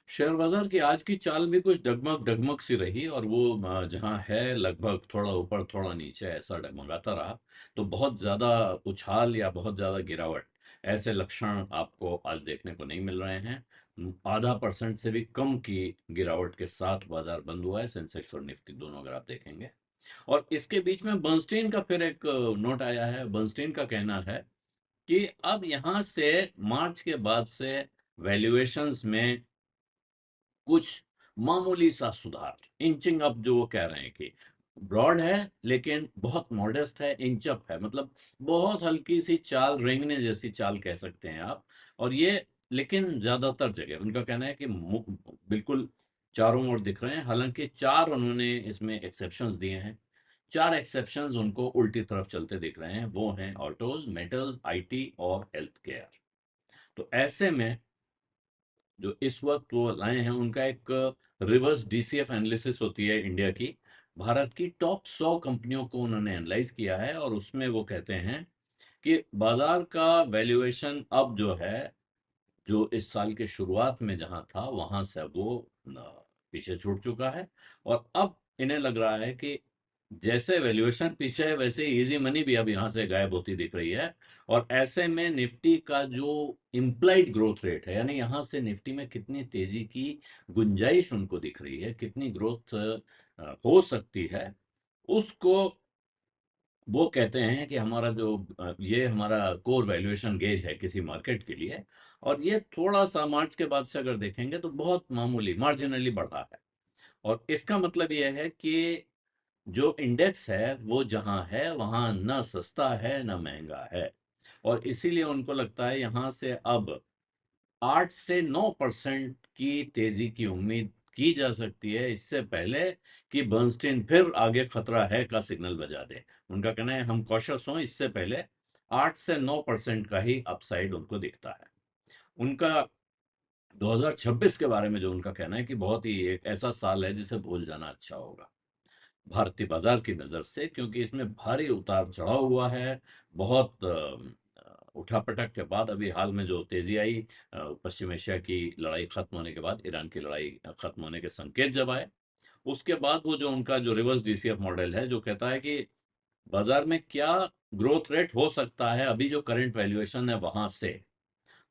Share बाजार की आज की चाल भी कुछ डगमग डगमग सी रही और वो जहां है लगभग थोड़ा ऊपर थोड़ा नीचे ऐसा डगमगाता रहा। तो बहुत ज्यादा उछाल या बहुत ज्यादा गिरावट ऐसे लक्षण आपको आज देखने को नहीं मिल रहे हैं। आधा परसेंट से भी कम की गिरावट के साथ बाजार बंद हुआ है, सेंसेक्स और निफ्टी दोनों, अगर आप देखेंगे। और इसके बीच में बर्नस्टीन का फिर एक नोट आया है। बर्नस्टीन का कहना है कि अब यहां से मार्च के बाद से वैल्यूएशंस में कुछ मामूली सा सुधार, इंचिंग अप, जो वो कह रहे हैं कि ब्रॉड है लेकिन बहुत मॉडेस्ट है, इंच अप है, मतलब बहुत हल्की सी चाल, रेंगने जैसी चाल कह सकते हैं आप। और ये लेकिन ज्यादातर जगह उनका कहना है कि बिल्कुल चारों ओर दिख रहे हैं। हालांकि चार उन्होंने इसमें एक्सेप्शंस दिए हैं। चार एक्सेप्शंस उनको उल्टी तरफ चलते दिख रहे हैं, वो हैं ऑटोज, मेटल्स, आईटी और हेल्थ केयर। तो ऐसे में जो इस वक्त वो लाए हैं, उनका एक रिवर्स डीसीएफ एनालिसिस होती है इंडिया की। भारत की टॉप 100 कंपनियों को उन्होंने एनालाइज किया है और उसमें वो कहते हैं कि बाजार का वैल्यूएशन अब जो है, जो इस साल के शुरुआत में जहां था वहां से अब वो पीछे छूट चुका है। और अब इन्हें लग रहा है कि जैसे वैल्यूएशन पीछे है वैसे इजी मनी भी अब यहां से गायब होती दिख रही है। और ऐसे में निफ्टी का जो इम्प्लाइड ग्रोथ रेट है, यानी यहां से निफ्टी में कितनी तेजी की गुंजाइश उनको दिख रही है, कितनी ग्रोथ हो सकती है, उसको वो कहते हैं कि हमारा जो ये हमारा कोर वैल्यूएशन गेज है किसी मार्केट के लिए। और ये थोड़ा सा मार्च के बाद से अगर देखेंगे तो बहुत मामूली, मार्जिनली बढ़ा है। और इसका मतलब ये है कि जो इंडेक्स है वो जहां है वहां ना सस्ता है ना महंगा है। और इसीलिए उनको लगता है यहां से अब 8 से 9% की तेजी की उम्मीद की जा सकती है, इससे पहले कि बर्नस्टीन फिर आगे खतरा है का सिग्नल बजा दे। उनका कहना है हम कॉशियस हों, इससे पहले 8 से 9% का ही अपसाइड उनको दिखता है। उनका 2026 के बारे में जो उनका कहना है कि बहुत ही एक ऐसा साल है जिसे भूल जाना अच्छा होगा भारतीय बाजार की नजर से, क्योंकि इसमें भारी उतार चढ़ाव हुआ है। बहुत उठापटक के बाद अभी हाल में जो तेजी आई, पश्चिम एशिया की लड़ाई खत्म होने के बाद, ईरान की लड़ाई खत्म होने के संकेत जब आए, उसके बाद वो जो उनका जो रिवर्स डीसीएफ मॉडल है जो कहता है कि बाजार में क्या ग्रोथ रेट हो सकता है अभी जो करंट वैल्यूएशन है वहां से,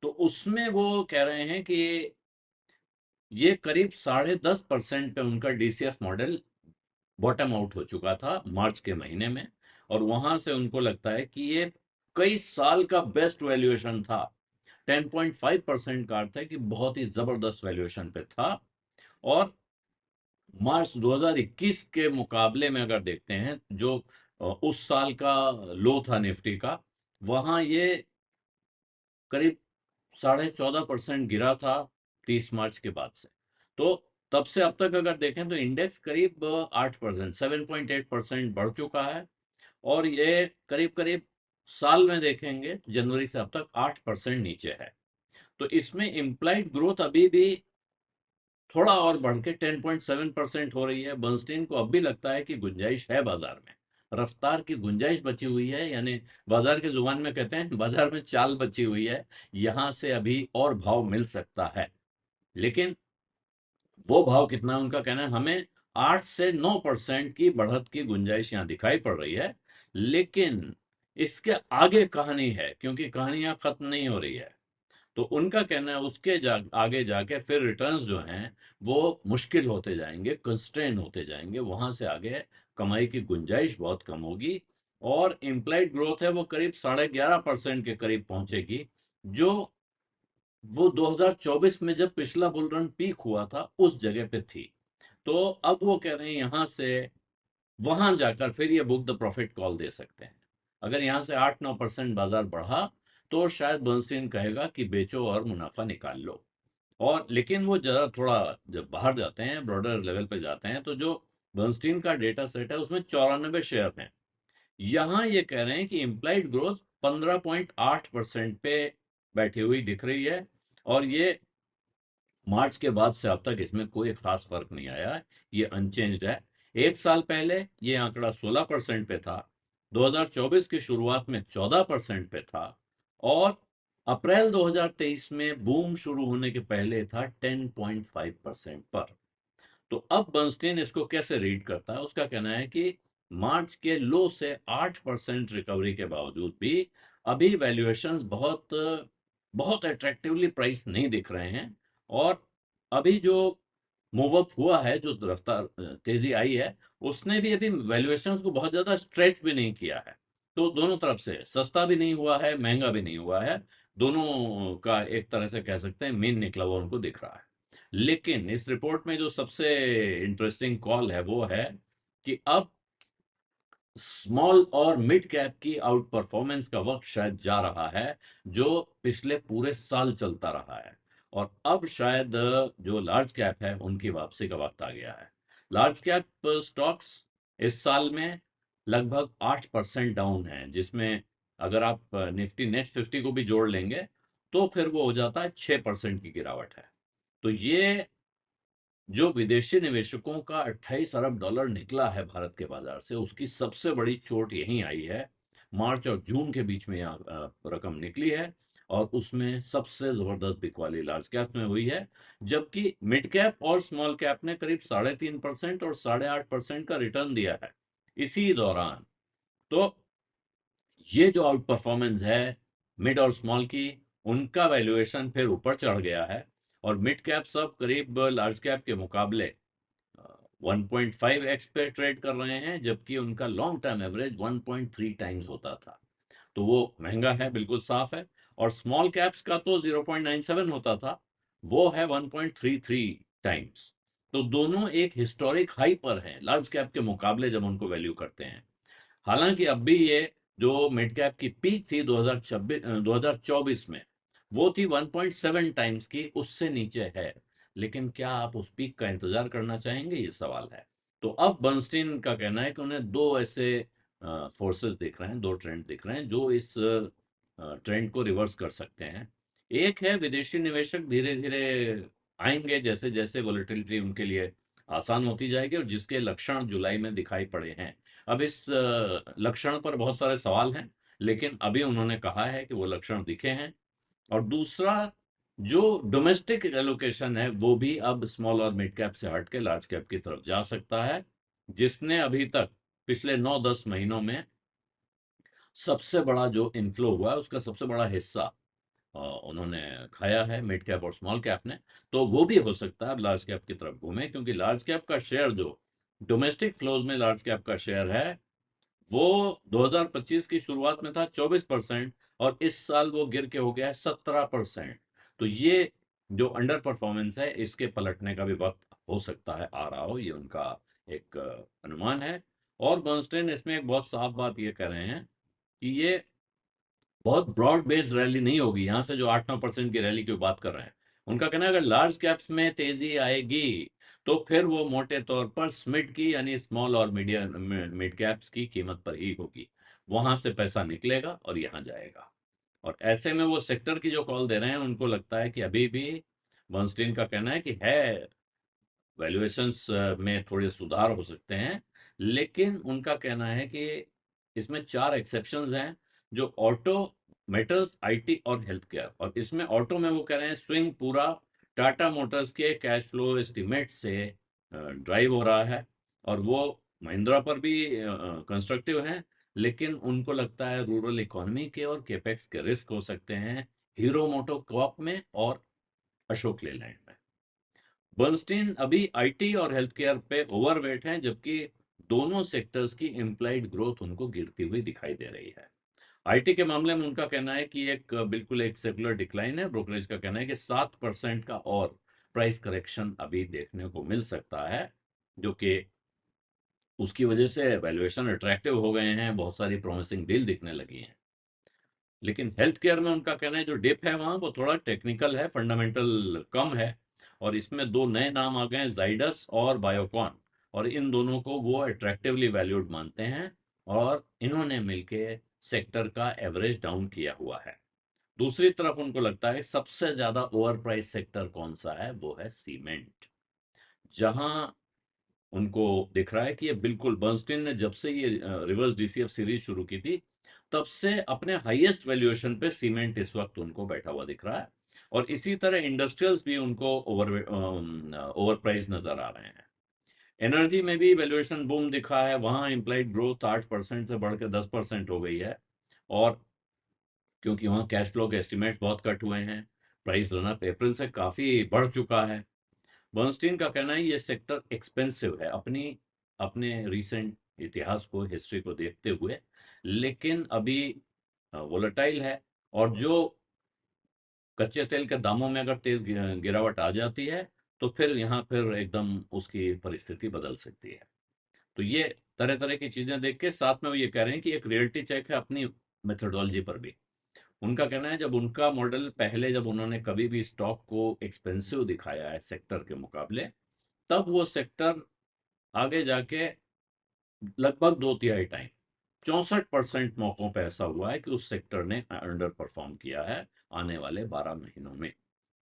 तो उसमें वो कह रहे हैं कि ये करीब 10.5% पे उनका डीसीएफ मॉडल बॉटम आउट हो चुका था मार्च के महीने में। और वहां से उनको लगता है कि ये कई साल का बेस्ट वैल्यूएशन था। 10.5% का अर्थ है कि बहुत ही जबरदस्त वैल्यूएशन पे था। और मार्च 2021 के मुकाबले में अगर देखते हैं जो उस साल का लो था निफ्टी का, वहां ये करीब 14.5% गिरा था 30 मार्च के बाद से। तो तब से अब तक अगर देखें तो इंडेक्स करीब 8%, 7.8% बढ़ चुका है। और ये करीब करीब साल में देखेंगे जनवरी से अब तक 8% नीचे है। तो इसमें इम्प्लाइड ग्रोथ अभी भी थोड़ा और बढ़ के 10.7% हो रही है। बर्नस्टीन को अब भी लगता है कि गुंजाइश है बाजार में, रफ्तार की गुंजाइश बची हुई है, यानी बाजार के जुबान में कहते हैं बाजार में चाल बची हुई है, यहां से अभी और भाव मिल सकता है। लेकिन वो भाव कितना है, उनका कहना है हमें 8 से 9% की बढ़त की गुंजाइश यहां दिखाई पड़ रही है। लेकिन इसके आगे कहानी है, क्योंकि कहानियां खत्म नहीं हो रही है। तो उनका कहना है उसके आगे जाके फिर रिटर्न्स जो हैं वो मुश्किल होते जाएंगे, कंस्ट्रेन होते जाएंगे, वहां से आगे कमाई की गुंजाइश बहुत कम होगी। और इम्प्लाइड ग्रोथ है वो करीब 11.5% के करीब पहुंचेगी, जो वो 2024 में जब पिछला बुल रन पीक हुआ था उस जगह पे थी। तो अब वो कह रहे हैं यहां से वहां जाकर फिर ये बुक द प्रॉफिट कॉल दे सकते हैं। अगर यहां से 8-9% बाजार बढ़ा तो शायद बर्नस्टीन कहेगा कि बेचो और मुनाफा निकाल लो। और लेकिन वो जरा थोड़ा जब बाहर जाते हैं, ब्रॉडर लेवल पे जाते हैं, तो जो बर्नस्टीन का डेटा सेट है उसमें 94 शेयर हैं। यहां ये कह रहे हैं कि इम्प्लाइड ग्रोथ 15.8% पे बैठी हुई दिख रही है। और ये मार्च के बाद से अब तक इसमें कोई खास फर्क नहीं आया है, ये अनचेंज्ड है। एक साल पहले ये आंकड़ा 16% पे था, 2024 की शुरुआत में 14% पे था। और अप्रैल 2023 में बूम शुरू होने के पहले था 10.5% पर। तो अब बर्नस्टीन इसको कैसे रीड करता है, उसका कहना है कि मार्च के लो से 8% रिकवरी के बावजूद भी अभी वैल्यूएशंस बहुत बहुत अट्रैक्टिवली प्राइस नहीं दिख रहे हैं। और अभी जो मूव अप हुआ है, जो रफ्तार तेजी आई है, उसने भी अभी वैल्यूएशंस को बहुत ज्यादा स्ट्रेच भी नहीं किया है। तो दोनों तरफ से सस्ता भी नहीं हुआ है, महंगा भी नहीं हुआ है। दोनों का एक तरह से कह सकते हैं मीन निकला हुआ उनको दिख रहा है। लेकिन इस रिपोर्ट में जो सबसे इंटरेस्टिंग कॉल है वो है कि अब स्मॉल और मिड कैप की आउट परफॉर्मेंस का वक्त शायद जा रहा है, जो पिछले पूरे साल चलता रहा है। और अब शायद जो लार्ज कैप है उनकी वापसी का वक्त आ गया है। लार्ज कैप स्टॉक्स इस साल में लगभग 8% डाउन है, जिसमें अगर आप निफ्टी नेक्स्ट 50 को भी जोड़ लेंगे तो फिर वो हो जाता है 6% की गिरावट है। तो ये जो विदेशी निवेशकों का 28 अरब डॉलर निकला है भारत के बाजार से, उसकी सबसे बड़ी चोट यहीं आई है। मार्च और जून के बीच में यह रकम निकली है, और उसमें सबसे जबरदस्त बिकवाली लार्ज कैप में हुई है। जबकि मिड कैप और स्मॉल कैप ने करीब 3.5% और 8.5% का रिटर्न दिया है इसी दौरान। तो ये जो आउट परफॉर्मेंस है मिड और स्मॉल की, उनका वैल्यूएशन फिर ऊपर चढ़ गया है। और मिड कैप सब करीब लार्ज कैप के मुकाबले 1.5x पे ट्रेड कर रहे हैं, जबकि उनका लॉन्ग टर्म एवरेज 1.3 टाइम्स होता था। तो वो महंगा है, बिल्कुल साफ है। और स्मॉल कैप्स का तो 0.97 होता था, वो है 1.33 टाइम्स। तो दोनों एक हिस्टोरिक हाई पर हैं लार्ज कैप के मुकाबले जब उनको वैल्यू करते हैं। हालांकि अब भी ये जो मिड कैप की पीक थी 2024 में, वो थी 1.7 टाइम्स की, उससे नीचे है। लेकिन क्या आप उस पीक का इंतजार करना चाहेंगे, ये सवाल है। तो अब बर्नस्टीन का कहना है कि उन्हें दो ऐसे फोर्सेस दिख रहे हैं, दो ट्रेंड दिख रहे हैं जो इस ट्रेंड को रिवर्स कर सकते हैं। एक है विदेशी निवेशक धीरे धीरे आएंगे जैसे जैसे वोलेटिलिटी उनके लिए आसान होती जाएगी, और जिसके लक्षण जुलाई में दिखाई पड़े हैं। अब इस लक्षण पर बहुत सारे सवाल हैं, लेकिन अभी उन्होंने कहा है कि वो लक्षण दिखे हैं। और दूसरा, जो डोमेस्टिक एलोकेशन है वो भी अब स्मॉल और मिड कैप से हट के लार्ज कैप की तरफ जा सकता है, जिसने अभी तक पिछले 9-10 महीनों में सबसे बड़ा जो इनफ्लो हुआ है उसका सबसे बड़ा हिस्सा उन्होंने खाया है मिड कैप और स्मॉल कैप ने। तो वो भी हो सकता है अब लार्ज कैप की तरफ घूमे, क्योंकि लार्ज कैप का शेयर जो डोमेस्टिक फ्लोज में लार्ज कैप का शेयर है, वो 2025 की शुरुआत में था 24%, और इस साल वो गिर के हो गया है 17%। तो ये जो अंडर परफॉर्मेंस है, इसके पलटने का भी वक्त हो सकता है आ रहा हो, ये उनका एक अनुमान है। और बर्नस्टीन इसमें एक बहुत साफ बात ये कह रहे हैं कि ये बहुत ब्रॉड बेस्ड रैली नहीं होगी। यहां से जो 8-9% की रैली की बात कर रहे हैं, उनका कहना है अगर लार्ज कैप्स में तेजी आएगी तो फिर वो मोटे तौर पर स्मिड की, यानी स्मॉल और मीडियम मिड कैप्स की कीमत पर ही होगी। वहां से पैसा निकलेगा और यहां जाएगा। और ऐसे में वो सेक्टर की जो कॉल दे रहे हैं, उनको लगता है कि अभी भी बर्नस्टीन का कहना है कि है वैल्यूएशंस में थोड़े सुधार हो सकते हैं। लेकिन उनका कहना है कि इसमें 4 एक्सेप्शंस हैं, जो ऑटो, मेटल्स, आईटी और हेल्थ केयर। और इसमें ऑटो में वो कह रहे हैं स्विंग पूरा टाटा मोटर्स के कैश फ्लो एस्टिमेट से ड्राइव हो रहा है, और वो महिंद्रा पर भी कंस्ट्रक्टिव हैं। लेकिन उनको लगता है रूरल इकोनॉमी के और केपेक्स के रिस्क हो सकते हैं हीरो मोटो कॉप में और अशोक लेलैंड में। बर्नस्टीन अभी आईटी और हेल्थ केयर पे ओवरवेट हैं, जबकि दोनों सेक्टर्स की इम्प्लाइड ग्रोथ उनको गिरती हुई दिखाई दे रही है। आईटी के मामले में उनका कहना है कि एक बिल्कुल एक सेकुलर डिक्लाइन है। ब्रोकरेज का कहना है कि 7% का और प्राइस करेक्शन अभी देखने को मिल सकता है, जो कि उसकी वजह से वैल्यूएशन अट्रैक्टिव हो गए हैं, बहुत सारी प्रॉमिसिंग डील दिखने लगी हैं। लेकिन हेल्थ केयर में उनका कहना है जो डिप है वहां, वो थोड़ा टेक्निकल है, फंडामेंटल कम है। और इसमें दो नए नाम आ गए हैं, जाइडस और बायोकॉन। और इन दोनों को वो अट्रैक्टिवली वैल्यूड मानते हैं, और इन्होंने मिलके सेक्टर का एवरेज डाउन किया हुआ है। दूसरी तरफ उनको लगता है सबसे ज्यादा ओवर प्राइस सेक्टर कौन सा है, वो है सीमेंट। जहां उनको दिख रहा है कि ये बिल्कुल, बर्नस्टीन ने जब से ये रिवर्स डीसीएफ सीरीज शुरू की थी, तब से अपने हाईएस्ट वैल्यूएशन पे सीमेंट इस वक्त उनको बैठा हुआ दिख रहा है। और इसी तरह इंडस्ट्रियल्स भी उनको ओवर प्राइस नजर आ रहे हैं। एनर्जी में भी वैल्यूएशन बूम दिखा है, वहां इम्प्लाइड ग्रोथ 8% से बढ़कर 10% हो गई है। और क्योंकि वहां कैश फ्लो के एस्टिमेट बहुत कट हुए हैं, प्राइस रन अप अप्रैल से काफी बढ़ चुका है। बर्नस्टीन का कहना है ये सेक्टर एक्सपेंसिव है अपनी अपने रीसेंट इतिहास को, हिस्ट्री को देखते हुए, लेकिन अभी वोलेटाइल है। और जो कच्चे तेल के दामों में अगर तेज गिरावट आ जाती है तो फिर यहाँ फिर एकदम उसकी परिस्थिति बदल सकती है। तो ये तरह तरह की चीजें देख के साथ में वो ये कह रहे हैं कि एक रियलिटी चेक है अपनी मेथोडोलॉजी पर भी। उनका कहना है जब उनका मॉडल पहले, जब उन्होंने कभी भी स्टॉक को एक्सपेंसिव दिखाया है सेक्टर के मुकाबले, तब वो सेक्टर आगे जाके लगभग 2/3 टाइम 64% मौकों पे ऐसा हुआ है कि उस सेक्टर ने अंडर परफॉर्म किया है आने वाले 12 महीनों में।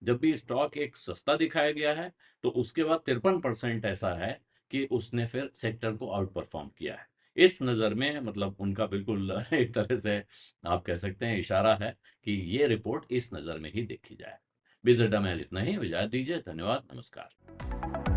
जब भी स्टॉक एक सस्ता दिखाया गया है तो उसके बाद 53% ऐसा है कि उसने फिर सेक्टर को आउट परफॉर्म किया है। इस नज़र में मतलब उनका बिल्कुल एक तरह से आप कह सकते हैं इशारा है कि ये रिपोर्ट इस नज़र में ही देखी जाए। विजिटा में इतना ही, इजाजत दीजिए, धन्यवाद, नमस्कार।